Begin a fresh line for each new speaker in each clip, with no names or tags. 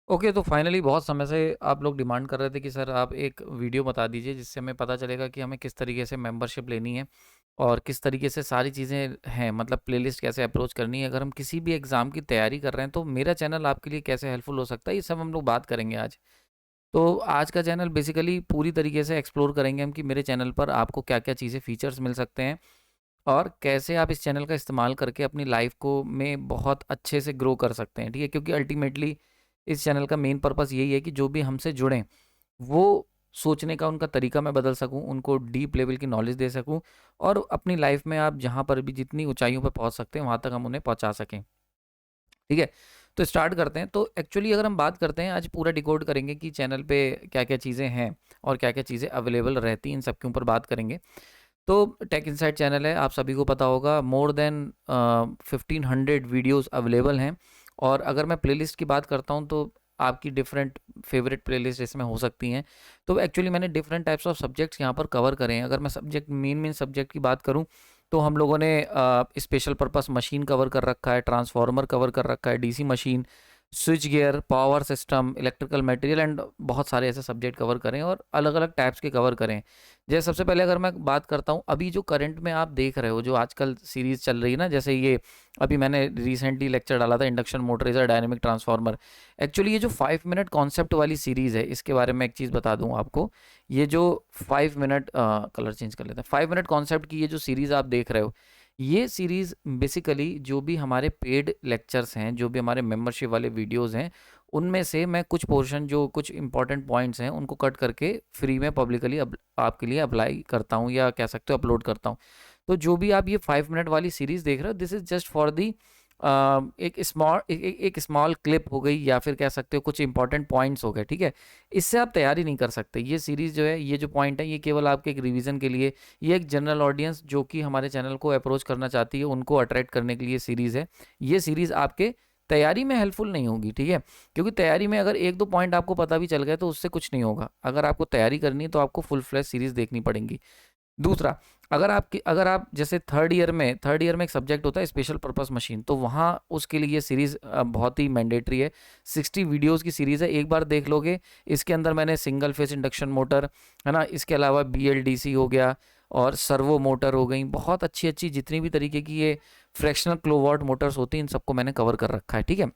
Okay, तो finally बहुत समय से आप लोग डिमांड कर रहे थे कि सर आप एक वीडियो बता दीजिए जिससे हमें पता चलेगा कि हमें किस तरीके से मेंबरशिप लेनी है और किस तरीके से सारी चीज़ें हैं, मतलब प्लेलिस्ट कैसे अप्रोच करनी है। अगर हम किसी भी एग्ज़ाम की तैयारी कर रहे हैं तो मेरा चैनल आपके लिए कैसे हेल्पफुल हो सकता है, ये सब हम लोग बात करेंगे आज। तो आज का चैनल बेसिकली पूरी तरीके से एक्सप्लोर करेंगे हम कि मेरे चैनल पर आपको क्या-क्या चीज़ें फीचर्स मिल सकते हैं और कैसे आप इस चैनल का इस्तेमाल करके अपनी लाइफ को में बहुत अच्छे से ग्रो कर सकते हैं, ठीक है? क्योंकि अल्टीमेटली इस चैनल का मेन पर्पस यही है कि जो भी हमसे जुड़ें, वो सोचने का उनका तरीका मैं बदल सकूँ, उनको डीप लेवल की नॉलेज दे सकूँ और अपनी लाइफ में आप जहाँ पर भी जितनी ऊँचाइयों पे पहुँच सकते हैं, वहाँ तक हम उन्हें पहुँचा सकें, ठीक है? तो स्टार्ट करते हैं। तो एक्चुअली अगर हम बात करते हैं, आज पूरा डिकोड करेंगे कि चैनल पे क्या-क्या चीज़ें हैं और क्या-क्या चीज़ें अवेलेबल रहती हैं, इन सब के ऊपर बात करेंगे। तो टेक इनसाइट चैनल है, आप सभी को पता होगा, मोर देन 1500 वीडियोस अवेलेबल हैं। और अगर मैं प्लेलिस्ट की बात करता हूं तो आपकी डिफरेंट फेवरेट प्लेलिस्ट इसमें हो सकती हैं। तो एक्चुअली मैंने डिफरेंट टाइप्स ऑफ सब्जेक्ट्स यहाँ पर कवर करे हैं। अगर मैं सब्जेक्ट मेन सब्जेक्ट की बात करूँ तो हम लोगों ने स्पेशल पर्पस मशीन कवर कर रखा है, ट्रांसफार्मर कवर कर रखा है, DC machine, switch gear, power system, electrical material and बहुत सारे ऐसे सब्जेक्ट कवर करें और अलग अलग टाइप्स के कवर करें। जैसे सबसे पहले अगर मैं बात करता हूँ, अभी जो करंट में आप देख रहे हो, जो आजकल सीरीज़ चल रही है ना, जैसे ये अभी मैंने रिसेंटली लेक्चर डाला था, induction motor is a dynamic transformer. Actually ये जो 5 मिनट कॉन्सेप्ट वाली सीरीज़ है, इसके बारे में एक चीज़ बता दूँ आपको। ये जो 5 मिनट कलर चेंज कर लेते हैं, 5 मिनट कॉन्सेप्ट की ये जो सीरीज़ आप देख रहे हो, ये सीरीज़ बेसिकली जो भी हमारे पेड लेक्चर्स हैं, जो भी हमारे मेंबरशिप वाले वीडियोज़ हैं, उनमें से मैं कुछ पोर्शन, जो कुछ इंपॉर्टेंट पॉइंट्स हैं, उनको कट करके फ्री में पब्लिकली आपके लिए अप्लाई करता हूँ, या कह सकते हो अपलोड करता हूँ। तो जो भी आप ये 5 मिनट वाली सीरीज़ देख रहे हो, this is just for the एक स्मॉल क्लिप हो गई, या फिर कह सकते हो कुछ इंपॉर्टेंट पॉइंट्स हो गए, ठीक है? इससे आप तैयारी नहीं कर सकते। ये सीरीज़ जो है, ये जो पॉइंट है, ये केवल आपके एक रिवीजन के लिए, ये एक जनरल ऑडियंस जो कि हमारे चैनल को अप्रोच करना चाहती है, उनको अट्रैक्ट करने के लिए सीरीज़ है। ये सीरीज़ आपके तैयारी में हेल्पफुल नहीं होगी, ठीक है? क्योंकि तैयारी में अगर 1-2 पॉइंट आपको पता भी चल गए तो उससे कुछ नहीं होगा। अगर आपको तैयारी करनी है तो आपको फुल फ्लेज सीरीज़ देखनी पड़ेगी। दूसरा, अगर आप जैसे थर्ड ईयर में एक सब्जेक्ट होता है स्पेशल पर्पस मशीन, तो वहाँ उसके लिए ये सीरीज़ बहुत ही मैंडेटरी है। 60 वीडियोज़ की सीरीज़ है, एक बार देख लोगे। इसके अंदर मैंने सिंगल फेस इंडक्शन मोटर, है ना? इसके अलावा बीएलडीसी हो गया और सर्वो मोटर हो गई। बहुत अच्छी-अच्छी जितनी भी तरीके की ये फ्रैक्शनल किलोवाट मोटर्स होती हैं, इन सबको मैंने कवर कर रखा है, ठीक है?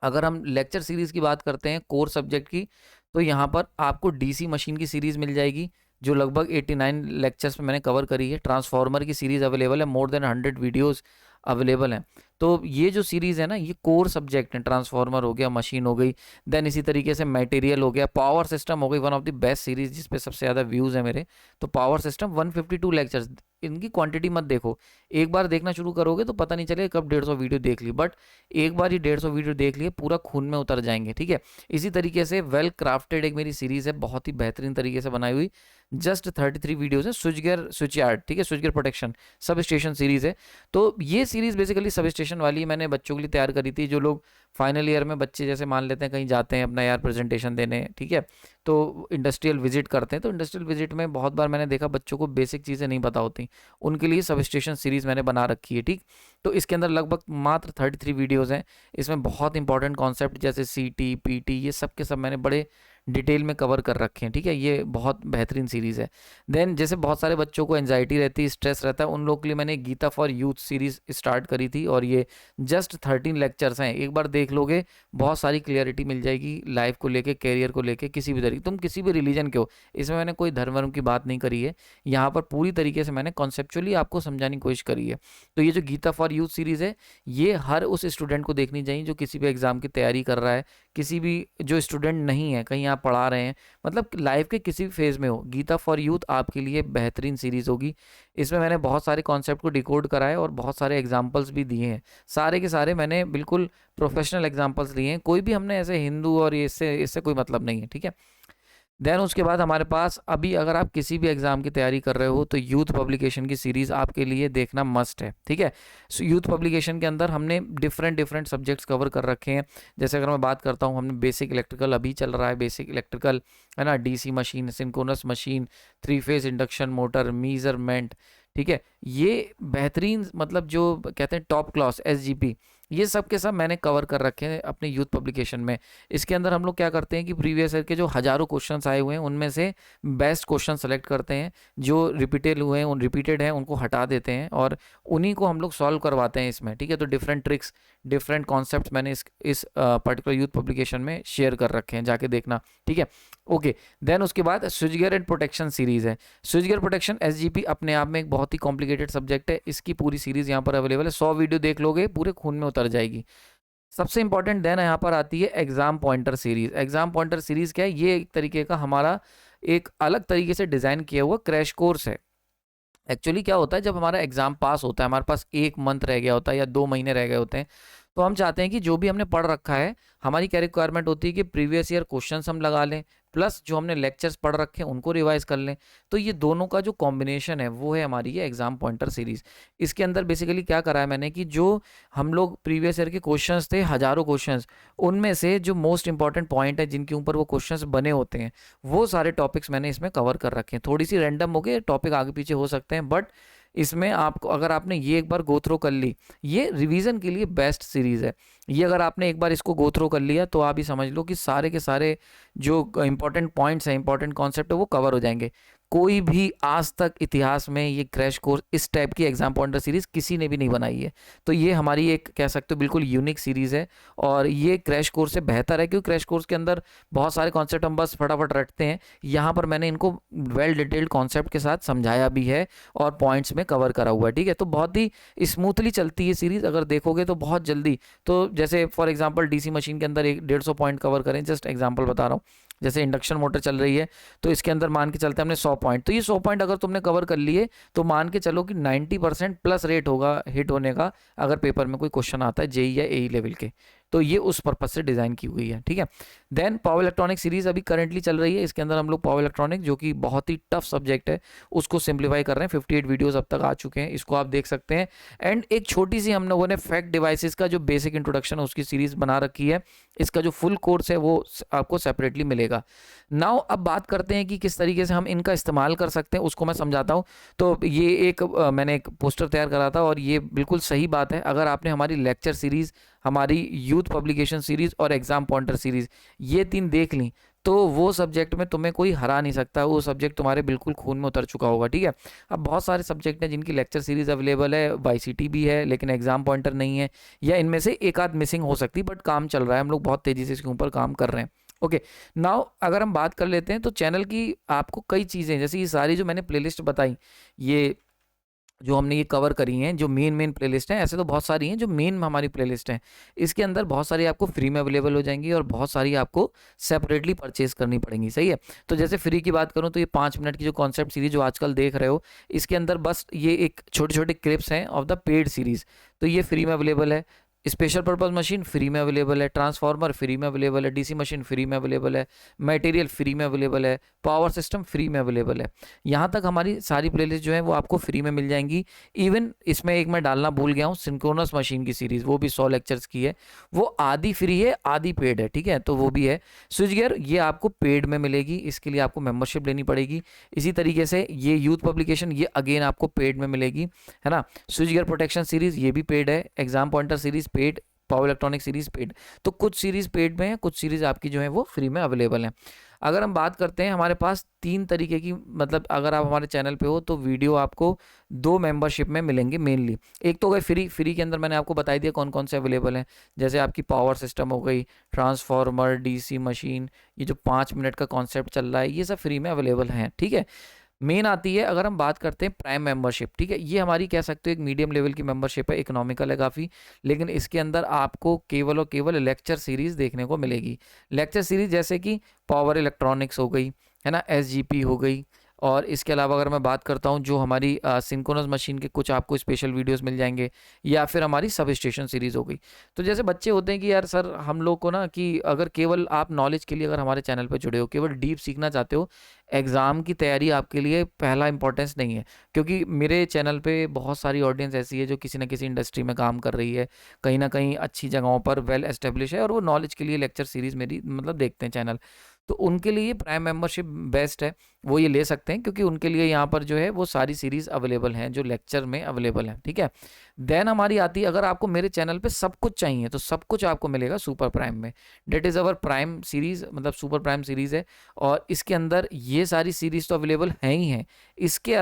अगर हम लेक्चर सीरीज़ की बात करते हैं कोर सब्जेक्ट की, तो यहाँ पर आपको डीसी मशीन की सीरीज़ मिल जाएगी, जो लगभग 89 लेक्चर्स में मैंने कवर करी है। ट्रांसफार्मर की सीरीज़ अवेलेबल है, मोर देन 100 वीडियोज़ अवेलेबल हैं। तो ये जो सीरीज़ है ना, ये कोर सब्जेक्ट है। ट्रांसफार्मर हो गया, मशीन हो गई, देन इसी तरीके से मटेरियल हो गया, पावर सिस्टम हो गई, one of the best series जिस पे सबसे ज़्यादा व्यूज़ हैं मेरे। तो पावर सिस्टम 152 लेक्चर्स, इनकी क्वांटिटी मत देखो। एक बार देखना शुरू करोगे तो पता नहीं चलेगा कब 150 वीडियो देख ली, बट एक बार ये 150 वीडियो देख लिए पूरा खून में उतर जाएंगे, ठीक है? इसी तरीके से वेल क्राफ्टेड एक मेरी सीरीज़ है, बहुत ही बेहतरीन तरीके से बनाई हुई, जस्ट 33 वीडियोज़ है। स्विच गियर स्विच यार्ड, ठीक है, switch gear protection sub station series है। तो ये सीरीज़ बेसिकली सब स्टेशन वाली है, मैंने बच्चों के लिए तैयार करी थी। जो लोग फाइनल ईयर में बच्चे जैसे मान लेते हैं कहीं जाते हैं अपना यार प्रेजेंटेशन देने, ठीक है, तो इंडस्ट्रियल विजिट करते हैं, तो इंडस्ट्रियल विजिट में बहुत बार मैंने देखा बच्चों को बेसिक चीज़ें नहीं पता होती, उनके लिए सब स्टेशन सीरीज़ मैंने बना रखी है, ठीक। तो इसके अंदर लगभग मात्र 33 वीडियोज़ हैं। इसमें बहुत इंपॉर्टेंट कॉन्सेप्ट जैसे सीटी, पीटी, ये सब के सब मैंने बड़े डिटेल में कवर कर रखे हैं, ठीक है। ये बहुत बेहतरीन सीरीज़ है। देन जैसे बहुत सारे बच्चों को एंजाइटी रहती है, स्ट्रेस रहता है, उन लोगों के लिए मैंने Gita for youth series start करी थी, और ये जस्ट 13 लेक्चर्स हैं। एक बार देख लोगे बहुत सारी क्लियरिटी मिल जाएगी लाइफ को लेके, कैरियर को लेके, किसी भी तरीके, तुम किसी भी रिलीजन के हो। इसमें मैंने कोई धर्म वर्म की बात नहीं करी है, यहाँ पर पूरी तरीके से मैंने कॉन्सेप्चुअली आपको समझाने की कोशिश करी है। तो ये जो गीता फॉर यूथ सीरीज़ है, ये हर उस स्टूडेंट को देखनी चाहिए जो किसी भी एग्ज़ाम की तैयारी कर रहा है, किसी भी जो स्टूडेंट नहीं है, कहीं आप पढ़ा रहे हैं, मतलब लाइफ के किसी भी फेज़ में हो, गीता फॉर यूथ आपके लिए बेहतरीन सीरीज़ होगी। इसमें मैंने बहुत सारे कॉन्सेप्ट को डिकोड करा है और बहुत सारे एग्जाम्पल्स भी दिए हैं। सारे के सारे मैंने बिल्कुल प्रोफेशनल एग्जाम्पल्स लिए हैं, कोई भी हमने ऐसे हिंदू और ये इससे इससे कोई मतलब नहीं है, ठीक है। देन उसके बाद हमारे पास अभी अगर आप किसी भी एग्जाम की तैयारी कर रहे हो तो यूथ पब्लिकेशन की सीरीज़ आपके लिए देखना मस्ट है, ठीक है। सो यूथ पब्लिकेशन के अंदर हमने डिफरेंट डिफरेंट सब्जेक्ट्स कवर कर रखे हैं। जैसे अगर मैं बात करता हूँ, हमने बेसिक इलेक्ट्रिकल अभी चल रहा है, बेसिक इलेक्ट्रिकल, है ना, DC machine, synchronous machine, 3 phase induction motor, measurement, ठीक है। ये बेहतरीन, मतलब जो कहते हैं टॉप क्लास एसजीपी, ये सब के सब मैंने कवर कर रखे हैं अपने यूथ पब्लिकेशन में। इसके अंदर हम लोग क्या करते हैं कि प्रीवियस ईयर के जो हज़ारों क्वेश्चंस आए हुए हैं उनमें से बेस्ट क्वेश्चन सेलेक्ट करते हैं, जो रिपीटेड हुए हैं, उन रिपीटेड हैं उनको हटा देते हैं और उन्हीं को हम लोग सॉल्व करवाते हैं इसमें, ठीक है। तो डिफरेंट ट्रिक्स, डिफरेंट कॉन्सेप्ट्स मैंने इस पर्टिकुलर यूथ पब्लिकेशन में शेयर कर रखे हैं, जाके देखना, ठीक है। ओके, देन उसके बाद switch gear and protection series है। स्विच गियर प्रोटेक्शन एसजीपी अपने आप में एक बहुत ही कॉम्प्लिकेटेड सब्जेक्ट है, इसकी पूरी सीरीज़ यहाँ पर अवेलेबल है, 100 वीडियो देख लोगे पूरे खून में उतर जाएगी। सबसे इंपॉर्टेंट देन यहाँ पर आती है exam pointer series. Exam pointer series क्या है? ये एक तरीके का हमारा एक अलग तरीके से डिज़ाइन किया हुआ क्रैश कोर्स है। एक्चुअली क्या होता है, जब हमारा एग्जाम पास होता है, हमारे पास 1 मंथ रह गया होता है या 2 महीने रह गए होते हैं, तो हम चाहते हैं कि जो भी हमने पढ़ रखा है, हमारी क्या रिक्वायरमेंट होती है कि प्रीवियस ईयर क्वेश्चंस हम लगा लें, प्लस जो हमने लेक्चर्स पढ़ रखे हैं उनको रिवाइज कर लें। तो ये दोनों का जो कॉम्बिनेशन है वो है हमारी ये एग्जाम पॉइंटर सीरीज। इसके अंदर बेसिकली क्या करा है मैंने कि जो हम लोग प्रीवियस ईयर के क्वेश्चंस थे, हजारों क्वेश्चंस, उनमें से जो मोस्ट इंपॉर्टेंट पॉइंट है जिनके ऊपर वो क्वेश्चंस बने होते हैं, वो सारे टॉपिक्स मैंने इसमें कवर कर रखे हैं। थोड़ी सी रैंडम हो गए, टॉपिक आगे पीछे हो सकते हैं, बट इसमें आपको, अगर आपने ये एक बार गो थ्रो कर ली, ये रिवीजन के लिए बेस्ट सीरीज़ है। ये अगर आपने एक बार इसको गो थ्रो कर लिया तो आप ही समझ लो कि सारे के सारे जो इंपॉर्टेंट पॉइंट्स हैं, इंपॉर्टेंट कॉन्सेप्ट है, वो कवर हो जाएंगे। कोई भी आज तक इतिहास में ये क्रैश कोर्स, इस टाइप की एग्जाम पॉइंटर सीरीज किसी ने भी नहीं बनाई है। तो ये हमारी एक, कह सकते हो, बिल्कुल यूनिक सीरीज़ है और ये क्रैश कोर्स से बेहतर है, क्योंकि क्रैश कोर्स के अंदर बहुत सारे कॉन्सेप्ट हम बस फटाफट रटते हैं। यहाँ पर मैंने इनको वेल डिटेल्ड कॉन्सेप्ट के साथ समझाया भी है और पॉइंट्स में कवर करा हुआ है, ठीक है। तो बहुत ही स्मूथली चलती है सीरीज़, अगर देखोगे तो बहुत जल्दी। तो जैसे फॉर एग्जांपल डीसी मशीन के अंदर 150 पॉइंट कवर करें, जस्ट एग्जांपल बता रहा हूँ। जैसे इंडक्शन मोटर चल रही है तो इसके अंदर मान के चलते हैं हमने 100 पॉइंट, तो ये 100 पॉइंट अगर तुमने कवर कर लिए तो मान के चलो कि 90% प्लस रेट होगा हिट होने का, अगर पेपर में कोई क्वेश्चन आता है जेई या एई लेवल के। तो ये उस पर्पज से डिज़ाइन की हुई है, ठीक है। देन पावर इलेक्ट्रॉनिक सीरीज अभी करंटली चल रही है। इसके अंदर हम लोग पावर इलेक्ट्रॉनिक, जो कि बहुत ही टफ सब्जेक्ट है, उसको सिंप्लीफाई कर रहे हैं। 58 वीडियोस अब तक आ चुके हैं, इसको आप देख सकते हैं। एंड एक छोटी सी हम लोगों ने फैक्ट डिवाइसेस का जो बेसिक इंट्रोडक्शन है उसकी सीरीज बना रखी है। इसका जो फुल कोर्स है वो आपको सेपरेटली मिलेगा। नाउ अब बात करते हैं कि किस तरीके से हम इनका इस्तेमाल कर सकते हैं, उसको मैं समझाता हूँ। तो ये एक मैंने एक पोस्टर तैयार करा था और ये बिल्कुल सही बात है। अगर आपने हमारी लेक्चर सीरीज़, हमारी यूथ पब्लिकेशन सीरीज़ और एग्जाम पॉइंटर सीरीज़, ये 3 देख ली, तो वो सब्जेक्ट में तुम्हें कोई हरा नहीं सकता, वो सब्जेक्ट तुम्हारे बिल्कुल खून में उतर चुका होगा, ठीक है। अब बहुत सारे सब्जेक्ट हैं जिनकी लेक्चर सीरीज़ अवेलेबल है, वाईसीटी भी है, लेकिन एग्जाम पॉइंटर नहीं है, या इनमें से एक आध मिसिंग हो सकती है, बट काम चल रहा है, हम लोग बहुत तेज़ी से इसके ऊपर काम कर रहे हैं। ओके, नाउ अगर हम बात कर लेते हैं तो चैनल की आपको कई चीज़ें, जैसे ये सारी जो मैंने प्लेलिस्ट बताई, ये जो हमने ये कवर करी हैं, जो मेन प्लेलिस्ट हैं, ऐसे तो बहुत सारी हैं, जो मेन हमारी प्लेलिस्ट हैं, इसके अंदर बहुत सारी आपको फ्री में अवेलेबल हो जाएंगी और बहुत सारी आपको सेपरेटली परचेज करनी पड़ेंगी, सही है। तो जैसे फ्री की बात करूं तो ये 5 मिनट की जो कॉन्सेप्ट सीरीज जो आजकल देख रहे हो, इसके अंदर बस ये एक छोटे छोटे क्लिप्स हैं ऑफ द पेड सीरीज, तो ये फ्री में अवेलेबल है। स्पेशल पर्पज मशीन फ्री में अवेलेबल है, ट्रांसफार्मर फ्री में अवेलेबल है, डीसी मशीन फ्री में अवेलेबल है, मटेरियल फ्री में अवेलेबल है, पावर सिस्टम फ्री में अवेलेबल है। यहाँ तक हमारी सारी प्लेलिस्ट जो है वो आपको फ्री में मिल जाएंगी। इवन इसमें एक मैं डालना भूल गया हूँ, सिंक्रोनस मशीन की सीरीज़, वो भी 100 लेक्चर्स की है, वो आधी फ्री है आधी पेड है, ठीक है, तो वो भी है। स्विच गियर ये आपको पेड में मिलेगी, इसके लिए आपको मेंबरशिप लेनी पड़ेगी। इसी तरीके से ये यूथ पब्लिकेशन, ये अगेन आपको पेड में मिलेगी, है ना। स्विच गियर प्रोटेक्शन सीरीज़ ये भी पेड है, exam pointer series paid, power electronic series paid. तो कुछ सीरीज पेड में है, कुछ सीरीज आपकी जो है वो फ्री में अवेलेबल है। अगर हम बात करते हैं, हमारे पास 3 तरीके की, मतलब अगर आप हमारे चैनल पे हो तो वीडियो आपको 2 मेंबरशिप में मिलेंगे मेनली। एक तो गए फ्री के अंदर मैंने आपको बता दिया कौन कौन से अवेलेबल हैं, जैसे आपकी पावर सिस्टम हो गई, ट्रांसफार्मर, डीसी मशीन, ये जो 5 मिनट का कॉन्सेप्ट चल रहा है, ये सब फ्री में अवेलेबल हैं, ठीक है। मेन आती है, अगर हम बात करते हैं प्राइम मेंबरशिप, ठीक है, ये हमारी कह सकते हो एक मीडियम लेवल की मेंबरशिप है, इकोनॉमिकल है काफ़ी, लेकिन इसके अंदर आपको केवल और केवल लेक्चर सीरीज़ देखने को मिलेगी। लेक्चर सीरीज़ जैसे कि पावर इलेक्ट्रॉनिक्स हो गई, है ना, एसजीपी हो गई, और इसके अलावा अगर मैं बात करता हूँ जो हमारी सिंक्रोनस मशीन के कुछ आपको स्पेशल वीडियोस मिल जाएंगे, या फिर हमारी सब स्टेशन सीरीज़ हो गई। तो जैसे बच्चे होते हैं कि यार सर हम लोग को ना, कि अगर केवल आप नॉलेज के लिए अगर हमारे चैनल पर जुड़े हो, केवल डीप सीखना चाहते हो, एग्ज़ाम की तैयारी आपके लिए पहला इंपॉर्टेंस नहीं है, क्योंकि मेरे चैनल पे बहुत सारी ऑडियंस ऐसी है जो किसी न किसी इंडस्ट्री में काम कर रही है, कहीं ना कहीं अच्छी जगहों पर वेल एस्टेब्लिश है, और वो नॉलेज के लिए लेक्चर सीरीज़ मेरी मतलब देखते हैं चैनल। तो उनके लिए प्राइम मेंबरशिप बेस्ट है, वो ये ले सकते हैं, क्योंकि उनके लिए यहाँ पर जो है वो सारी सीरीज़ अवेलेबल हैं जो लेक्चर में अवेलेबल हैं, ठीक है। देन हमारी आती है, अगर आपको मेरे चैनल पे सब कुछ चाहिए तो सब कुछ आपको मिलेगा सुपर प्राइम में। That is our prime series, मतलब सुपर प्राइम सीरीज़ है, और इसके अंदर ये सारी सीरीज़ तो अवेलेबल हैं ही हैं। इसके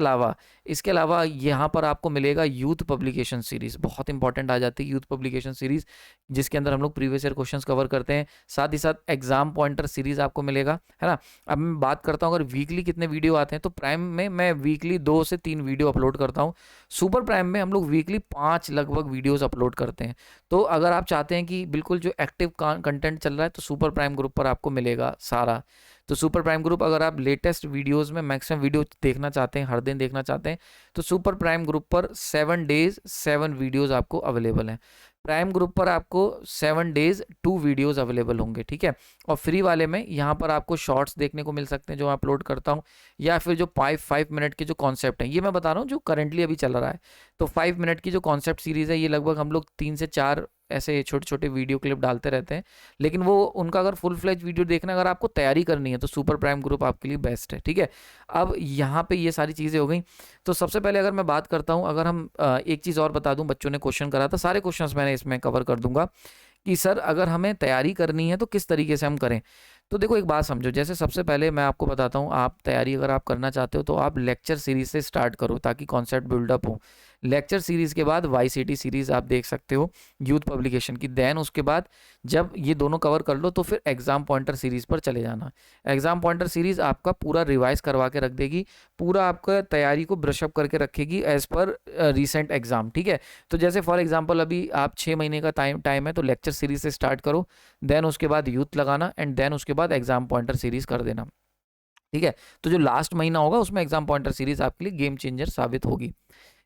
अलावा यहाँ पर आपको मिलेगा यूथ पब्लिकेशन सीरीज़, बहुत इंपॉर्टेंट आ जाती है यूथ पब्लिकेशन सीरीज़, जिसके अंदर हम लोग प्रीवियस ईयर क्वेश्चंस कवर करते हैं। साथ ही साथ एग्जाम पॉइंटर सीरीज़ आपको मिलेगा, है ना। अब मैं बात करता हूँ अगर वीकली कितने वीडियो आते हैं, तो प्राइम में मैं वीकली 2 से 3 वीडियो अपलोड करता हूँ। सुपर प्राइम में हम लोग वीकली 5 लगभग वीडियोस अपलोड करते हैं। तो अगर आप चाहते हैं कि बिल्कुल जो एक्टिव कंटेंट चल रहा है, तो सुपर प्राइम ग्रुप पर आपको मिलेगा सारा। तो सुपर प्राइम ग्रुप, अगर आप लेटेस्ट वीडियोस में मैक्सिमम वीडियो देखना चाहते हैं, हर दिन देखना चाहते हैं, तो सुपर प्राइम ग्रुप पर 7 डेज 7 वीडियोस आपको अवेलेबल हैं। प्राइम ग्रुप पर आपको 7 डेज 2 वीडियोस अवेलेबल होंगे, ठीक है। और फ्री वाले में यहाँ पर आपको शॉर्ट्स देखने को मिल सकते हैं जो मैं अपलोड करता हूँ, या फिर जो 5 मिनट के जो कॉन्सेप्ट हैं, ये मैं बता रहा हूँ जो करंटली अभी चल रहा है। तो 5 मिनट की जो कॉन्सेप्ट सीरीज़ है, ये लगभग हम लोग 3 से 4 ऐसे छोटे छोटे वीडियो क्लिप डालते रहते हैं। लेकिन वो उनका अगर फुल फ्लेज वीडियो देखना, अगर आपको तैयारी करनी है, तो सुपर प्राइम ग्रुप आपके लिए बेस्ट है, ठीक है। अब यहाँ पे ये सारी चीज़ें हो गई। तो सबसे पहले अगर मैं बात करता हूँ, अगर हम एक चीज़ और बता दूँ, बच्चों ने क्वेश्चन करा था, सारे क्वेश्चंस मैंने इसमें कवर कर दूंगा कि सर अगर हमें तैयारी करनी है तो किस तरीके से हम करें। तो देखो एक बात समझो, जैसे सबसे पहले मैं आपको बताता हूँ, आप तैयारी अगर आप करना चाहते हो तो आप लेक्चर सीरीज से स्टार्ट करो ताकि कॉन्सेप्ट बिल्डअप हो। लेक्चर सीरीज के बाद वाईसीटी सीरीज आप देख सकते हो यूथ पब्लिकेशन की। देन उसके बाद जब ये दोनों कवर कर लो तो फिर एग्जाम पॉइंटर सीरीज पर चले जाना। एग्जाम पॉइंटर सीरीज आपका पूरा रिवाइज करवा के रख देगी, पूरा आपका तैयारी को ब्रशअप करके रखेगी एज पर रिसेंट एग्जाम, ठीक है। तो जैसे फॉर एग्जाम्पल अभी आप 6 महीने का टाइम है, तो लेक्चर सीरीज से स्टार्ट करो, देन उसके बाद यूथ लगाना, एंड देन उसके बाद एग्जाम पॉइंटर सीरीज कर देना, ठीक है। तो जो लास्ट महीना होगा उसमें एग्जाम पॉइंटर सीरीज आपके लिए गेम चेंजर साबित होगी।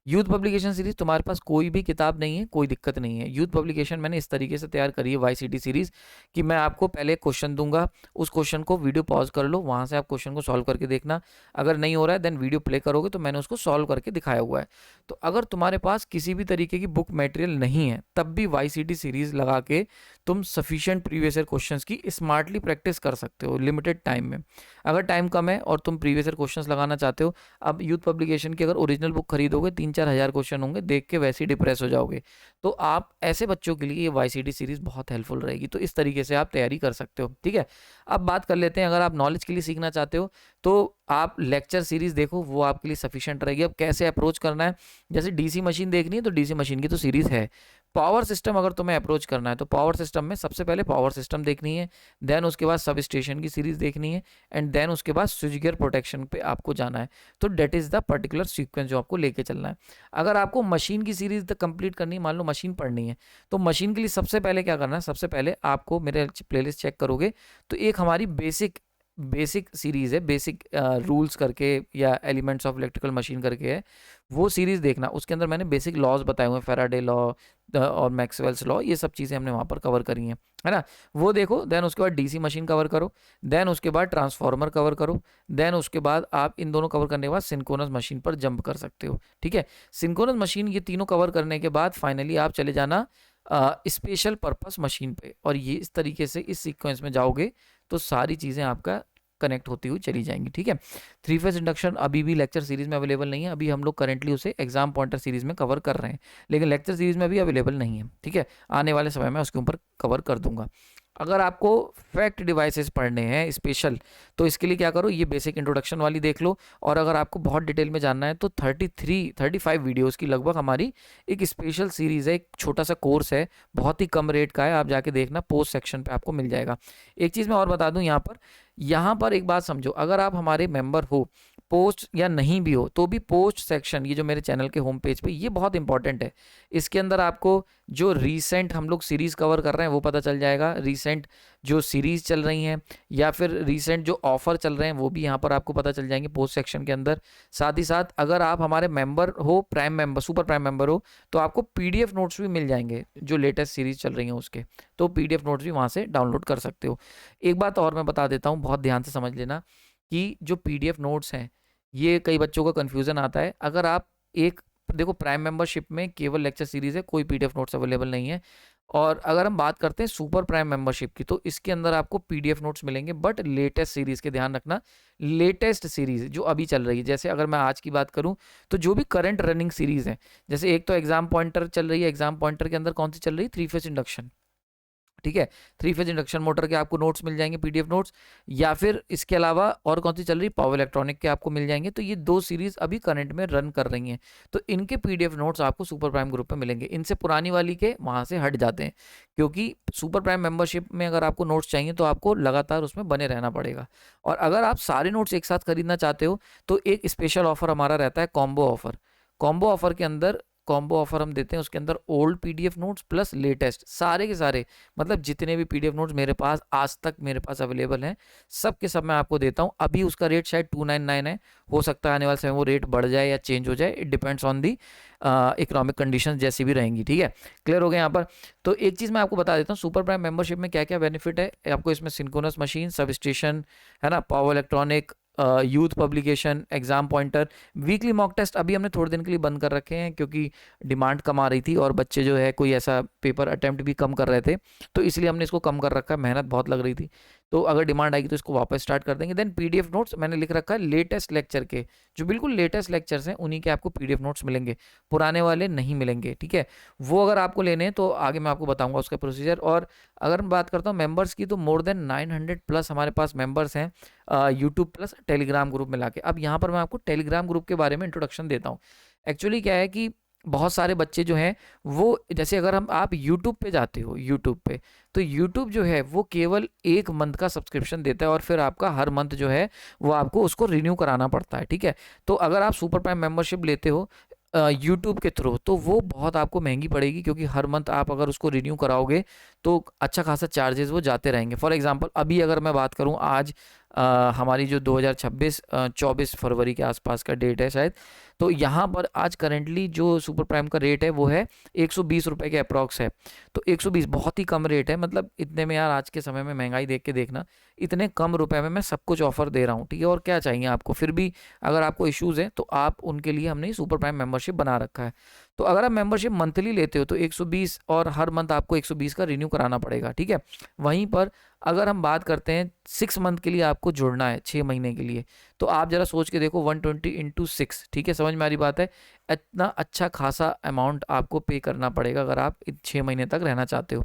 यूथ पब्लिकेशन सीरीज, तुम्हारे पास कोई भी किताब नहीं है, कोई दिक्कत नहीं है। यूथ पब्लिकेशन मैंने इस तरीके से तैयार करी है वाईसीटी सीरीज कि मैं आपको पहले क्वेश्चन दूंगा, उस क्वेश्चन को वीडियो पॉज कर लो, वहां से आप क्वेश्चन को सॉल्व करके देखना। अगर नहीं हो रहा है देन वीडियो प्ले करोगे, तो मैंने उसको सॉल्व करके दिखाया हुआ है। तो अगर तुम्हारे पास किसी भी तरीके की बुक मटेरियल नहीं है, तब भी वाईसीटी सीरीज लगा के तुम सफिशिएंट प्रीवियस ईयर क्वेश्चंस की स्मार्टली प्रैक्टिस कर सकते हो लिमिटेड टाइम में। अगर टाइम कम है और तुम प्रीवियस ईयर क्वेश्चंस लगाना चाहते हो, अब यूथ पब्लिकेशन की अगर ओरिजिनल बुक खरीदोगे 3-4 हज़ार क्वेश्चन होंगे, देख के वैसे ही डिप्रेस हो जाओगे। तो आप ऐसे बच्चों के लिए ये वाईसीटी सीरीज बहुत हेल्पफुल रहेगी। तो इस तरीके से आप तैयारी कर सकते हो, ठीक है। अब बात कर लेते हैं, अगर आप नॉलेज के लिए सीखना चाहते हो तो आप लेक्चर सीरीज देखो, वो आपके लिए सफिशिएंट रहेगी। अब कैसे अप्रोच करना है, जैसे डीसी मशीन देखनी है तो डीसी मशीन की तो सीरीज है। पावर सिस्टम अगर तुम्हें अप्रोच करना है तो पावर सिस्टम में सबसे पहले पावर सिस्टम देखनी है, देन उसके बाद सब स्टेशन की सीरीज देखनी है, एंड देन उसके बाद स्विच गियर प्रोटेक्शन पे आपको जाना है। तो date is the particular sequence जो आपको लेके चलना है। अगर आपको मशीन की सीरीज तक कंप्लीट करनी है, मान लो मशीन पढ़नी है, तो मशीन के लिए सबसे पहले क्या करना है, सबसे पहले आपको मेरे प्लेलिस्ट चेक करोगे तो एक हमारी बेसिक बेसिक सीरीज है, बेसिक रूल्स करके या एलिमेंट्स ऑफ इलेक्ट्रिकल मशीन करके है, वो सीरीज देखना। उसके अंदर मैंने बेसिक लॉज बताए हुए हैं, फैराडे लॉ और मैक्सवेल्स लॉ, ये सब चीज़ें हमने वहाँ पर कवर करी हैं, है ना। वो देखो, देन उसके बाद डीसी मशीन कवर करो, देन उसके बाद ट्रांसफार्मर कवर करो, देन उसके बाद आप इन दोनों कवर करने के बाद सिंक्रोनस मशीन पर जंप कर सकते हो, ठीक है। सिंक्रोनस मशीन, ये तीनों कवर करने के बाद फाइनली आप चले जाना स्पेशल पर्पस मशीन पे, और ये इस तरीके से इस सीक्वेंस में जाओगे तो सारी चीज़ें आपका कनेक्ट होती हुई चली जाएंगी, ठीक है। 3 फेज इंडक्शन अभी भी लेक्चर सीरीज में अवेलेबल नहीं है, अभी हम लोग करेंटली उसे एग्जाम पॉइंटर सीरीज में कवर कर रहे हैं, लेकिन लेक्चर सीरीज में अभी अवेलेबल नहीं है, ठीक है। आने वाले समय में उसके ऊपर कवर कर दूंगा। अगर आपको फैक्ट डिवाइसेस पढ़ने हैं स्पेशल, तो इसके लिए क्या करो, ये बेसिक इंट्रोडक्शन वाली देख लो, और अगर आपको बहुत डिटेल में जानना है तो 35 वीडियोस की लगभग हमारी एक स्पेशल सीरीज़ है, एक छोटा सा कोर्स है, बहुत ही कम रेट का है, आप जाके देखना, पोस्ट सेक्शन पे आपको मिल जाएगा। एक चीज़ मैं और बता दूं, यहाँ पर एक बात समझो, अगर आप हमारे मेंबर हो, पोस्ट या नहीं भी हो, तो भी पोस्ट सेक्शन, ये जो मेरे चैनल के होम पेज पे, ये बहुत इंपॉर्टेंट है। इसके अंदर आपको जो रीसेंट हम लोग सीरीज कवर कर रहे हैं वो पता चल जाएगा, रीसेंट जो सीरीज चल रही हैं या फिर रीसेंट जो ऑफर चल रहे हैं वो भी यहाँ पर आपको पता चल जाएंगे पोस्ट सेक्शन के अंदर। साथ ही साथ अगर आप हमारे मेंबर हो, prime member, super prime member हो, तो आपको पीडीएफ नोट्स भी मिल जाएंगे जो लेटेस्ट सीरीज चल रही हैं उसके, तो पीडीएफ नोट्स भी वहाँ से डाउनलोड कर सकते हो। एक बात और मैं बता देता हूँ, बहुत ध्यान से समझ लेना कि जो पीडीएफ नोट्स हैं, ये कई बच्चों का कन्फ्यूज़न आता है। अगर आप एक देखो, प्राइम मेंबरशिप में केवल लेक्चर सीरीज है, कोई पीडीएफ नोट्स अवेलेबल नहीं है। और अगर हम बात करते हैं सुपर प्राइम मेंबरशिप की, तो इसके अंदर आपको पीडीएफ नोट्स मिलेंगे, बट लेटेस्ट सीरीज के, ध्यान रखना, लेटेस्ट सीरीज जो अभी चल रही है। जैसे अगर मैं आज की बात करूं तो जो भी करंट रनिंग सीरीज है, जैसे एक तो एग्जाम पॉइंटर चल रही है, एग्जाम पॉइंटर के अंदर कौन सी चल रही है, 3 फेज इंडक्शन, ठीक है, 3 फेज इंडक्शन मोटर के आपको नोट्स मिल जाएंगे, पीडीएफ नोट्स। या फिर इसके अलावा और कौन सी चल रही, पावर इलेक्ट्रॉनिक के आपको मिल जाएंगे। तो ये 2 सीरीज अभी करंट में रन कर रही हैं, तो इनके पीडीएफ नोट्स आपको सुपर प्राइम ग्रुप पे मिलेंगे। इनसे पुरानी वाली के वहां से हट जाते हैं, क्योंकि सुपर प्राइम मेंबरशिप में अगर आपको नोट्स चाहिए तो आपको लगातार उसमें बने रहना पड़ेगा। और अगर आप सारे नोट्स एक साथ खरीदना चाहते हो तो एक स्पेशल ऑफर हमारा रहता है, कॉम्बो ऑफर। कॉम्बो ऑफर के अंदर, कॉम्बो ऑफर हम देते हैं, उसके अंदर old PDF notes plus latest, सारे के सारे, मतलब जितने भी पीडीएफ नोट्स मेरे पास आज तक मेरे पास अवेलेबल हैं, सब के सब मैं आपको देता हूं। अभी उसका रेट शायद 299 है, हो सकता है आने वाले समय वो रेट बढ़ जाए या चेंज हो जाए, it depends on the economic condition जैसी भी रहेंगी, ठीक है। क्लियर हो गया यहाँ पर। तो एक चीज़ मैं आपको बता देता हूँ, सुपर प्राइम मेंबरशिप में क्या क्या बेनिफिट है आपको। इसमें सिंक्रोनस मशीन, सब स्टेशन, है ना, power electronic, youth publication, exam pointer, weekly mock test अभी हमने थोड़े दिन के लिए बंद कर रखे हैं, क्योंकि डिमांड कम आ रही थी और बच्चे जो है कोई ऐसा पेपर अटेम्प्ट भी कम कर रहे थे, तो इसलिए हमने इसको कम कर रखा है, मेहनत बहुत लग रही थी। तो अगर डिमांड आएगी तो इसको वापस स्टार्ट कर देंगे। देन पीडीएफ नोट्स मैंने लिख रखा है लेटेस्ट लेक्चर के, जो बिल्कुल लेटेस्ट लेक्चर्स हैं उन्हीं के आपको पीडीएफ नोट्स मिलेंगे, पुराने वाले नहीं मिलेंगे, ठीक है। वो अगर आपको लेने हैं तो आगे मैं आपको बताऊंगा उसका प्रोसीजर। और अगर मैं बात करता हूँ मेंबर्स की, तो मोर देन 900 प्लस हमारे पास मेंबर्स हैं यूट्यूब प्लस टेलीग्राम ग्रुप मिला के। अब यहाँ पर मैं आपको टेलीग्राम ग्रुप के बारे में इंट्रोडक्शन देता हूँ। एक्चुअली क्या है कि बहुत सारे बच्चे जो हैं वो, जैसे अगर हम आप यूट्यूब पे जाते हो, यूट्यूब पे, तो यूट्यूब जो है वो केवल 1 मंथ का सब्सक्रिप्शन देता है, और फिर आपका हर मंथ जो है वो आपको उसको रिन्यू कराना पड़ता है, ठीक है। तो अगर आप सुपर प्राइम मेंबरशिप लेते हो यूट्यूब के थ्रू, तो वो बहुत आपको महंगी पड़ेगी, क्योंकि हर मंथ आप अगर उसको रिन्यू कराओगे तो अच्छा खासा चार्जेस वो जाते रहेंगे। फॉर एग्जांपल अभी अगर मैं बात करूं, आज हमारी जो 2026 24 फरवरी के आसपास का डेट है शायद, तो यहाँ पर आज करेंटली जो सुपर प्राइम का रेट है वो है 120 रुपये के अप्रॉक्स है। तो 120 बहुत ही कम रेट है, मतलब इतने में यार, आज के समय में महंगाई देख के देखना, इतने कम रुपए में मैं सब कुछ ऑफर दे रहा हूँ, ठीक है। और क्या चाहिए आपको, फिर भी अगर आपको इश्यूज है तो आप उनके लिए हमने सुपर प्राइम मेंबरशिप बना रखा है। तो अगर आप मेंबरशिप मंथली लेते हो तो 120, और हर मंथ आपको 120 का रिन्यू कराना पड़ेगा, ठीक है। वहीं पर अगर हम बात करते हैं 6 मंथ के लिए आपको जुड़ना है, 6 महीने के लिए, तो आप जरा सोच के देखो, 120 इंटू 6, ठीक है, समझ में आ रही बात है। इतना अच्छा खासा अमाउंट आपको पे करना पड़ेगा अगर आप 6 महीने तक रहना चाहते हो।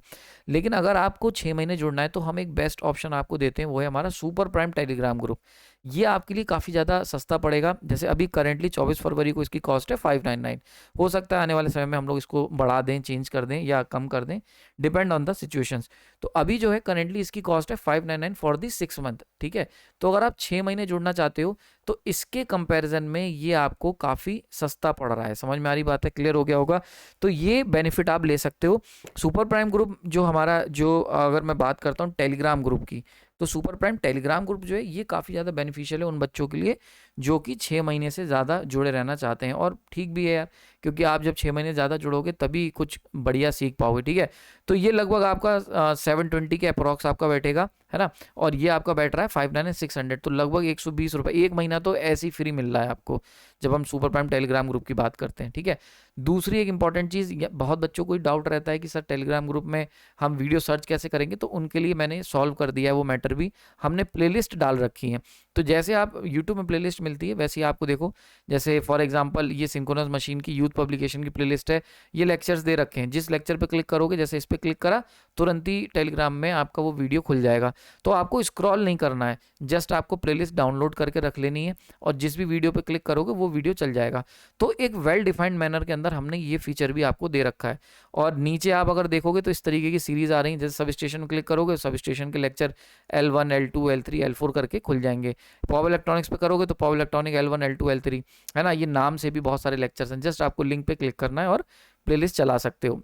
लेकिन अगर आपको 6 महीने जुड़ना है तो हम एक बेस्ट ऑप्शन आपको देते हैं, वो है हमारा सुपर प्राइम टेलीग्राम ग्रुप। ये आपके लिए काफ़ी ज़्यादा सस्ता पड़ेगा। जैसे अभी करेंटली 24 फरवरी को इसकी कॉस्ट है 599, हो सकता है आने वाले समय में हम लोग इसको बढ़ा दें, चेंज कर दें या कम कर दें, डिपेंड ऑन द सिचुएशंस। तो अभी जो है करेंटली इसकी कॉस्ट है 599 फॉर दी 6 मंथ, ठीक है। तो अगर आप 6 महीने जुड़ना चाहते हो तो इसके कंपैरिजन में ये आपको काफ़ी सस्ता पड़ रहा है, समझ में आ रही बात है, क्लियर हो गया होगा। तो ये बेनिफिट आप ले सकते हो। सुपर प्राइम ग्रुप जो हमारा, जो अगर मैं बात करता हूँ टेलीग्राम ग्रुप की, तो सुपर प्राइम टेलीग्राम ग्रुप जो है ये काफ़ी ज़्यादा बेनिफिशियल है उन बच्चों के लिए जो कि 6 महीने से ज़्यादा जुड़े रहना चाहते हैं। और ठीक भी है यार, क्योंकि आप जब 6 महीने ज़्यादा जुड़ोगे तभी कुछ बढ़िया सीख पाओगे, ठीक है। तो ये लगभग आपका 720 के अप्रॉक्स आपका बैठेगा, है ना। और ये आपका बैठ रहा है 599 तो लगभग 120 रुपये, 1 महीना तो ऐसे ही फ्री मिल रहा है आपको जब हम सुपर प्राइम टेलीग्राम ग्रुप की बात करते हैं, ठीक है। दूसरी एक इंपॉर्टेंट चीज़, बहुत बच्चों को डाउट रहता है कि सर टेलीग्राम ग्रुप में हम वीडियो सर्च कैसे करेंगे, तो उनके लिए मैंने सॉल्व कर दिया है वो मैटर भी। हमने प्लेलिस्ट डाल रखी है, तो जैसे आप यूट्यूब में प्लेलिस्ट मिलती है वैसे ही आपको देखो, जैसे फॉर एग्जांपल ये सिंक्रोनस मशीन की यूथ पब्लिकेशन की प्लेलिस्ट है, ये लेक्चर्स दे रखे हैं। जिस लेक्चर पे क्लिक करोगे, जैसे इस पे क्लिक करा, तुरंत ही टेलीग्राम में आपका वो वीडियो खुल जाएगा। तो आपको स्क्रॉल नहीं करना है, जस्ट आपको प्लेलिस्ट डाउनलोड करके रख लेनी है, और जिस भी वीडियो पे क्लिक करोगे वो वीडियो चल जाएगा। तो एक वेल डिफाइंड मैनर के अंदर हमने ये फीचर भी आपको दे रखा है। और नीचे आप अगर देखोगे तो इस तरीके की सीरीज आ रही है, जैसे सब स्टेशन में क्लिक करोगे, सब स्टेशन के lecture L1 L2 L3 L4 करके खुल जाएंगे। पावर इलेक्ट्रॉनिक्स पे करोगे तो power electronic L1 L2 L3, है ना, ये नाम से भी बहुत सारे लेक्चर्स हैं। जस्ट आपको लिंक पे क्लिक करना है और प्लेलिस्ट चला सकते हो।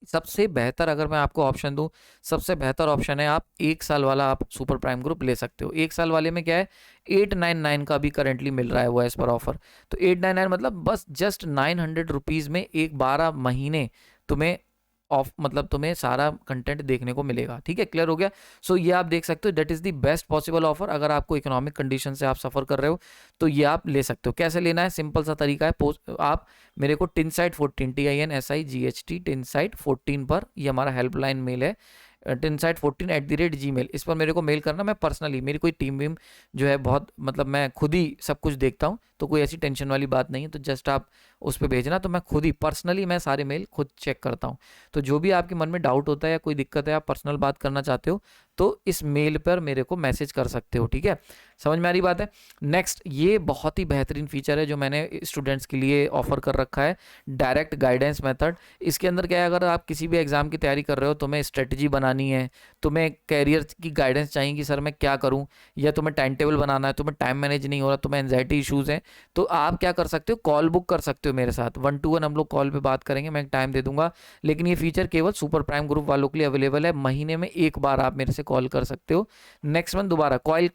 सबसे बेहतर अगर मैं आपको ऑप्शन दूं, सबसे बेहतर ऑप्शन है आप 1 साल वाला आप सुपर प्राइम ग्रुप ले सकते हो। 1 साल वाले में क्या है, 899 का भी करंटली मिल रहा है वो एज पर ऑफर। तो 899 मतलब बस जस्ट 900 रुपीज़ में एक 12 महीने तुम्हें ऑफ मतलब तुम्हें सारा कंटेंट देखने को मिलेगा। ठीक है, क्लियर हो गया। सो ये आप देख सकते हो, that is the best possible offer. अगर आपको इकोनॉमिक कंडीशन से आप सफ़र कर रहे हो तो ये आप ले सकते हो। कैसे लेना है, सिंपल सा तरीका है, आप मेरे को टिनसाइट14 TINSIGHT टिनसाइट14 पर, ये हमारा हेल्पलाइन मेल है, tinsight14@gmail, इस पर मेरे को मेल करना। मैं पर्सनली, मेरी कोई टीम वीम जो है बहुत, मतलब मैं खुद ही सब कुछ देखता हूँ, तो कोई ऐसी टेंशन वाली बात नहीं है। तो जस्ट आप उस पर भेजना, तो मैं खुद ही पर्सनली मैं सारे मेल खुद चेक करता हूँ। तो जो भी आपके मन में डाउट होता है या कोई दिक्कत है, आप पर्सनल बात करना चाहते हो, तो इस मेल पर मेरे को मैसेज कर सकते हो। ठीक है, समझ में आ रही बात है। नेक्स्ट, ये बहुत ही बेहतरीन फीचर है जो मैंने स्टूडेंट्स के लिए ऑफर कर रखा है, डायरेक्ट गाइडेंस मेथड। इसके अंदर क्या है, अगर आप किसी भी एग्जाम की तैयारी कर रहे हो, तुम्हें स्ट्रेटजी बनानी है, तुम्हें कैरियर की गाइडेंस चाहिए कि सर मैं क्या करूं, या तुम्हें टाइम टेबल बनाना है, तुम्हें टाइम मैनेज नहीं हो रहा, तुम्हें एंजाइटी इशूज़ हैं, तो आप क्या कर सकते हो, कॉल बुक कर सकते हो मेरे साथ। 1-to-1 हम लोग कॉल पे बात करेंगे, मैं एक टाइम दे दूंगा। लेकिन ये फीचर केवल सुपर प्राइम ग्रुप वालों के लिए अवेलेबल है। महीने में एक बार आप मेरे से कॉल कर सकते हो, नेक्स्ट मंथ दोबारा कॉल।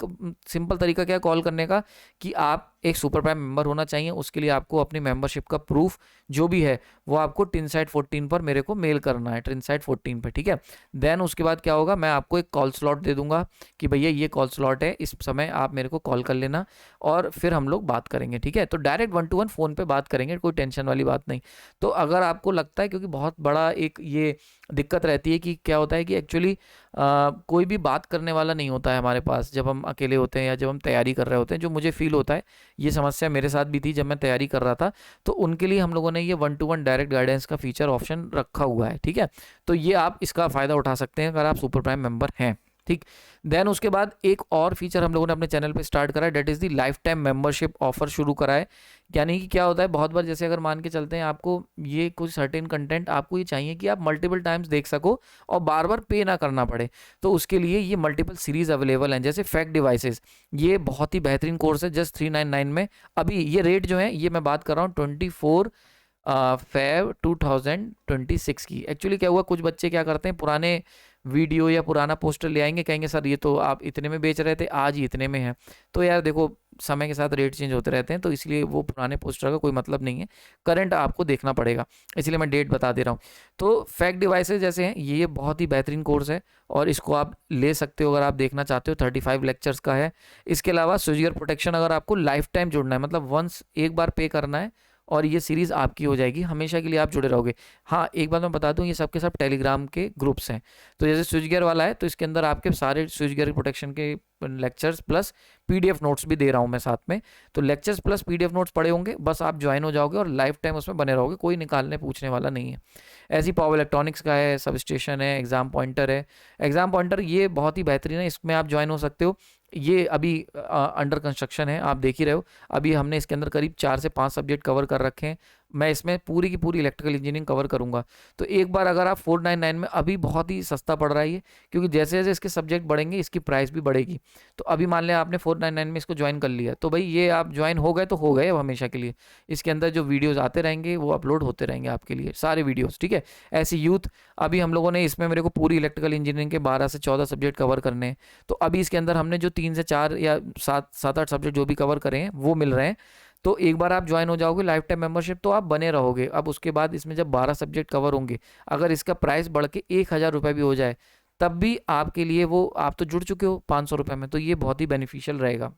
सिंपल तरीका क्या है कॉल करने का, कि आप एक सुपर प्राइम मेंबर होना चाहिए। उसके लिए आपको अपनी मेंबरशिप का प्रूफ जो भी है वो आपको tinsight14 पर मेरे को मेल करना है, tinsight14 पर। ठीक है, देन उसके बाद क्या होगा, मैं आपको एक कॉल स्लॉट दे दूंगा कि भैया ये कॉल स्लॉट है, इस समय आप मेरे को कॉल कर लेना, और फिर हम लोग बात करेंगे। ठीक है, तो डायरेक्ट 1-to-1 फ़ोन पे बात करेंगे, कोई टेंशन वाली बात नहीं। तो अगर आपको लगता है, क्योंकि बहुत बड़ा एक ये दिक्कत रहती है कि क्या होता है कि एक्चुअली कोई भी बात करने वाला नहीं होता है हमारे पास जब हम अकेले होते हैं या जब हम तैयारी कर रहे होते हैं, जो मुझे फील होता है। ये समस्या मेरे साथ भी थी जब मैं तैयारी कर रहा था, तो उनके लिए हम लोगों ने ये 1-to-1 डायरेक्ट गाइडेंस का फीचर ऑप्शन रखा हुआ है। ठीक है, तो ये आप इसका फ़ायदा उठा सकते हैं अगर आप सुपर प्राइम मेंबर हैं। ठीक, देन उसके बाद एक और फीचर हम लोगों ने अपने चैनल पे स्टार्ट करा है, that is the life time membership offer शुरू करा है। यानी कि क्या होता है, बहुत बार जैसे अगर मान के चलते हैं, आपको ये कुछ सर्टेन कंटेंट आपको ये चाहिए कि आप मल्टीपल टाइम्स देख सको और बार बार पे ना करना पड़े, तो उसके लिए ये मल्टीपल सीरीज़ अवेलेबल हैं। जैसे फैक्ट डिवाइसेस, ये बहुत ही बेहतरीन कोर्स है, जस्ट 399 में। अभी ये रेट जो है, ये मैं बात कर रहा हूँ 24 Feb 2026 की। एक्चुअली क्या हुआ, कुछ बच्चे क्या करते हैं, पुराने वीडियो या पुराना पोस्टर ले आएंगे, कहेंगे सर ये तो आप इतने में बेच रहे थे, आज ही इतने में है। तो यार देखो, समय के साथ रेट चेंज होते रहते हैं, तो इसलिए वो पुराने पोस्टर का कोई मतलब नहीं है, करंट आपको देखना पड़ेगा, इसलिए मैं डेट बता दे रहा हूँ। तो फैक्ट डिवाइसेस जैसे हैं, ये बहुत ही बेहतरीन कोर्स है और इसको आप ले सकते हो अगर आप देखना चाहते हो। 35 लेक्चर्स का है। इसके अलावा स्विचगियर प्रोटेक्शन, अगर आपको लाइफ टाइम जुड़ना है, मतलब वंस एक बार पे करना है और ये सीरीज़ आपकी हो जाएगी, हमेशा के लिए आप जुड़े रहोगे। हाँ, एक बात मैं बता दूं, ये सबके सब टेलीग्राम के ग्रुप्स हैं। तो जैसे स्विच गियर वाला है, तो इसके अंदर आपके सारे स्विच गियर प्रोटेक्शन के लेक्चर्स प्लस पीडीएफ नोट्स भी दे रहा हूँ मैं साथ में। तो लेक्चर्स प्लस पीडीएफ नोट्स पड़े होंगे, बस आप ज्वाइन हो जाओगे और लाइफ टाइम उसमें बने रहोगे, कोई निकालने पूछने वाला नहीं है। ऐसी पावर इलेक्ट्रॉनिक्स का है, सब स्टेशन है, एग्जाम पॉइंटर है। एग्जाम पॉइंटर ये बहुत ही बेहतरीन है, इसमें आप ज्वाइन हो सकते हो। ये अभी अंडर कंस्ट्रक्शन है, आप देख ही रहे हो। अभी हमने इसके अंदर करीब 4 से 5 सब्जेक्ट कवर कर रखे हैं। मैं इसमें पूरी की पूरी इलेक्ट्रिकल इंजीनियरिंग कवर करूंगा। तो एक बार अगर आप 499 में, अभी बहुत ही सस्ता पड़ रहा है ये, क्योंकि जैसे जैसे इसके सब्जेक्ट बढ़ेंगे इसकी प्राइस भी बढ़ेगी। तो अभी मान लें आपने 499 में इसको ज्वाइन कर लिया, तो भाई ये आप ज्वाइन हो गए तो हो गए अब हमेशा के लिए। इसके अंदर जो वीडियोज़ आते रहेंगे वो अपलोड होते रहेंगे आपके लिए, सारे वीडियोज़। ठीक है, ऐसी यूथ, अभी हम लोगों ने इसमें, मेरे को पूरी इलेक्ट्रिकल इंजीनियरिंग के 12 से 14 सब्जेक्ट कवर करने हैं। तो अभी इसके अंदर हमने जो 3 से 4 या 7-8 सब्जेक्ट जो भी कवर करे हैं वो मिल रहे हैं। तो एक बार आप ज्वाइन हो जाओगे लाइफ टाइम मेंबरशिप, तो आप बने रहोगे। अब उसके बाद इसमें जब 12 सब्जेक्ट कवर होंगे, अगर इसका प्राइस बढ़ के 1000 रुपये भी हो जाए, तब भी आपके लिए वो, आप तो जुड़ चुके हो 500 रुपये में, तो ये बहुत ही बेनिफिशियल रहेगा।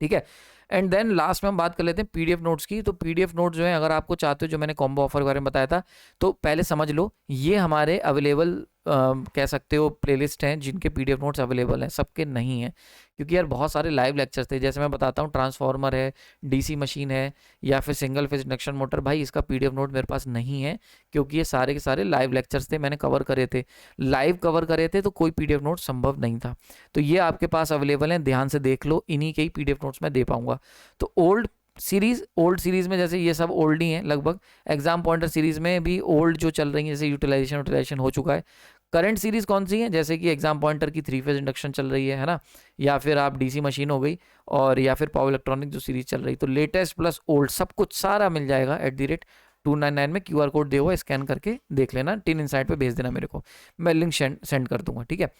ठीक है, एंड देन लास्ट में हम बात कर लेते हैं पीडीएफ नोट्स की। तो पीडीएफ नोट्स जो है, अगर आपको चाहते हो, जो मैंने कॉम्बो ऑफर के बारे में बताया था, तो पहले समझ लो, ये हमारे अवेलेबल कह सकते हो प्लेलिस्ट हैं जिनके पीडीएफ नोट्स अवेलेबल हैं, सबके नहीं है। क्योंकि यार बहुत सारे लाइव लेक्चर्स थे, जैसे मैं बताता हूँ, ट्रांसफार्मर है, डीसी मशीन है, या फिर सिंगल फेज इंडक्शन मोटर, भाई इसका पीडीएफ नोट मेरे पास नहीं है, क्योंकि ये सारे के सारे लाइव लेक्चर्स थे, मैंने कवर करे थे, लाइव कवर करे थे, तो कोई पीडीएफ नोट संभव नहीं था। तो ये आपके पास अवेलेबल हैं, ध्यान से देख लो, इन्हीं के ही पीडीएफ नोट्स मैं दे पाऊंगा। तो ओल्ड सीरीज में, जैसे ये सब ओल्ड ही हैं लगभग। एग्जाम पॉइंटर सीरीज में भी ओल्ड जो चल रही है, जैसे यूटिलाइजेशन हो चुका है। करंट सीरीज कौन सी है, जैसे कि एग्जाम पॉइंटर की 3 फेज इंडक्शन चल रही है ना, या फिर आप डीसी मशीन हो गई, और या फिर पावर इलेक्ट्रॉनिक जो सीरीज चल रही। तो लेटेस्ट प्लस ओल्ड सब कुछ सारा मिल जाएगा @299 में। QR कोड दे हुआ, स्कैन करके देख लेना, टिन इनसाइट पे भेज देना मेरे को, मैं लिंक सेंड कर दूंगा। ठीक है,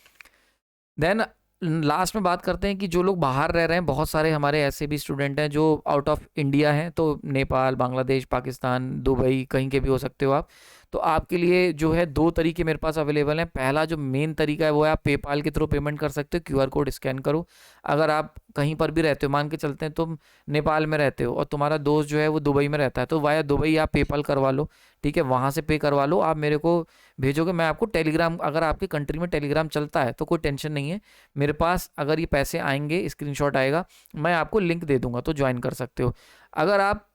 देन लास्ट में बात करते हैं कि जो लोग बाहर रह रहे हैं, बहुत सारे हमारे ऐसे भी स्टूडेंट हैं जो आउट ऑफ इंडिया हैं, तो नेपाल, बांग्लादेश, पाकिस्तान, दुबई, कहीं के भी हो सकते हो आप। तो आपके लिए जो है 2 तरीके मेरे पास अवेलेबल हैं। पहला जो मेन तरीका है वो है आप पेपाल के थ्रू पेमेंट कर सकते हो, क्यूआर कोड स्कैन करो। अगर आप कहीं पर भी रहते हो, मान के चलते हैं तुम नेपाल में रहते हो और तुम्हारा दोस्त जो है वो दुबई में रहता है, तो वाया दुबई आप पेपाल करवा लो, ठीक है, वहाँ से पे करवा लो, आप मेरे को भेजोगे, मैं आपको टेलीग्राम, अगर आपकी कंट्री में टेलीग्राम चलता है तो कोई टेंशन नहीं है, मेरे पास अगर ये पैसे आएंगे, स्क्रीनशॉट आएगा, मैं आपको लिंक दे दूंगा, तो ज्वाइन कर सकते हो। अगर आप,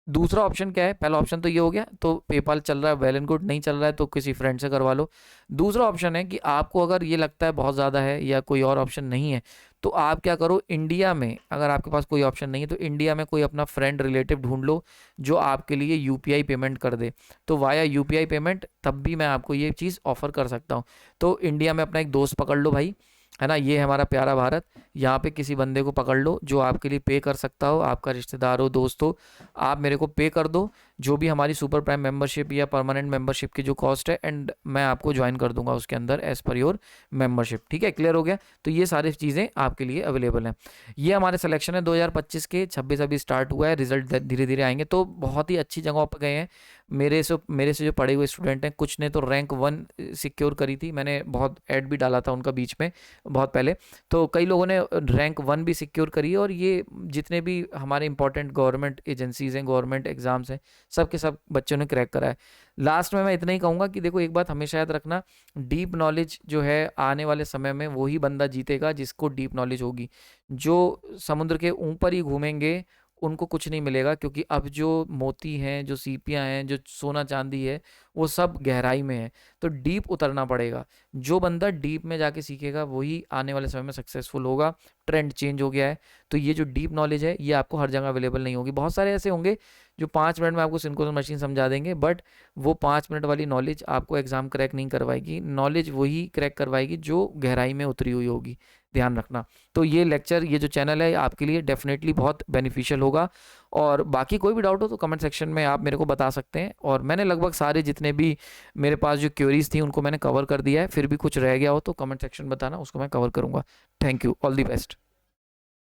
दूसरा ऑप्शन क्या है, पहला ऑप्शन तो ये हो गया, तो पेपाल चल रहा है वेल एंड गुड, नहीं चल रहा है तो किसी फ्रेंड से करवा लो। दूसरा ऑप्शन है कि आपको अगर ये लगता है बहुत ज़्यादा है या कोई और ऑप्शन नहीं है, तो आप क्या करो, इंडिया में अगर आपके पास कोई ऑप्शन नहीं है तो इंडिया में कोई अपना फ्रेंड रिलेटिव ढूंढ लो जो आपके लिए यूपीआई पेमेंट कर दे। तो वाया यूपीआई पेमेंट तब भी मैं आपको ये चीज़ ऑफर कर सकता हूँ। तो इंडिया में अपना एक दोस्त पकड़ लो भाई, है ना, ये है हमारा प्यारा भारत, यहाँ पे किसी बंदे को पकड़ लो जो आपके लिए पे कर सकता हो, आपका रिश्तेदार हो, दोस्त हो, आप मेरे को पे कर दो जो भी हमारी सुपर प्राइम मेंबरशिप या परमानेंट मेंबरशिप की जो कॉस्ट है, एंड मैं आपको ज्वाइन कर दूंगा उसके अंदर एज पर योर मेंबरशिप। ठीक है, क्लियर हो गया। तो ये सारी चीज़ें आपके लिए अवेलेबल हैं। ये हमारे सिलेक्शन है 2025 के, 26 अभी स्टार्ट हुआ है, रिजल्ट धीरे धीरे आएंगे। तो बहुत ही अच्छी जगहों पर गए हैं। मेरे से जो पढ़े हुए स्टूडेंट हैं, कुछ ने तो रैंक 1 सिक्योर करी थी, मैंने बहुत ऐड भी डाला था उनका बीच में बहुत पहले, तो कई लोगों ने रैंक 1 भी सिक्योर करी है। और ये जितने भी हमारे इंपॉर्टेंट गवर्नमेंट एजेंसीज हैं, गवर्नमेंट एग्जाम्स हैं, सब के सब बच्चों ने क्रैक करा है। लास्ट में मैं इतना ही कहूँगा कि देखो, एक बात हमेशा याद रखना, डीप नॉलेज जो है आने वाले समय में वही बंदा जीतेगा जिसको डीप नॉलेज होगी। जो समुद्र के ऊपर ही घूमेंगे उनको कुछ नहीं मिलेगा, क्योंकि अब जो मोती हैं, जो सीपियां हैं, जो सोना चांदी है, वो सब गहराई में है। तो डीप उतरना पड़ेगा। जो बंदा डीप में जाके सीखेगा वही आने वाले समय में सक्सेसफुल होगा। ट्रेंड चेंज हो गया है, तो ये जो डीप नॉलेज है ये आपको हर जगह अवेलेबल नहीं होगी। बहुत सारे ऐसे होंगे जो 5 मिनट में आपको सिंक्रोनस मशीन समझा देंगे, बट वो 5 मिनट वाली नॉलेज आपको एग्जाम क्रैक नहीं करवाएगी। नॉलेज वही क्रैक करवाएगी जो गहराई में उतरी हुई होगी, ध्यान रखना। तो ये लेक्चर, ये जो चैनल है आपके लिए डेफिनेटली बहुत बेनिफिशियल होगा। और बाकी कोई भी डाउट हो तो कमेंट सेक्शन में आप मेरे को बता सकते हैं। और मैंने लगभग सारे जितने भी मेरे पास जो क्वेरीज थी उनको मैंने कवर कर दिया है। फिर भी कुछ रह गया हो तो कमेंट सेक्शन बताना, उसको मैं कवर करूँगा। Thank you, all the best.